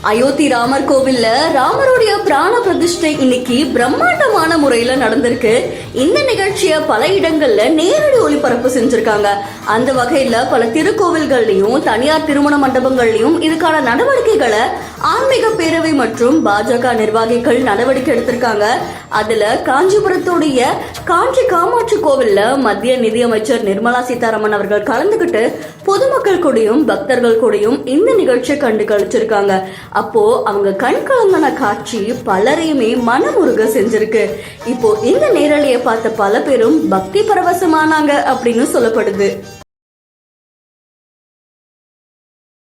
அயோத்தி ராமர் கோவில்ல ராமருடைய பிராண பிரதிஷ்டை இன்னைக்கு பிரம்மாண்டமான முறையில நடந்திருக்கு. இந்த நிகழ்ச்சிய பல இடங்கள்ல நேரடி ஒளிபரப்பு செஞ்சிருக்காங்க. அந்த வகையில பல திருக்கோவில்கள்லயும் தனியார் திருமண மண்டபங்கள்லயும் இதுக்கான நடவடிக்கைகளை ஆன்மீக பேரவை மற்றும் பாஜக நிர்வாகிகள் நடவடிக்கை எடுத்திருக்காங்க. அதுல காஞ்சிபுரத்துடைய காஞ்சி காமாட்சி கோவில்ல மத்திய நிதியமைச்சர் நிர்மலா சீதாராமன் அவர்கள் கலந்துகிட்டு பொதுமக்கள் கூடயும் பக்தர்கள் கூடயும் இந்த நிகழ்ச்சியை கண்டு கழிச்சிருக்காங்க. அப்போ அவங்க கண் கலந்தான காட்சி பலரையுமே மனமுருக செஞ்சிருக்கு. இப்போ இந்த நேரலையை பார்த்த பல பேரும் பக்தி பரவசமானாங்க அப்படின்னு சொல்லப்படுது.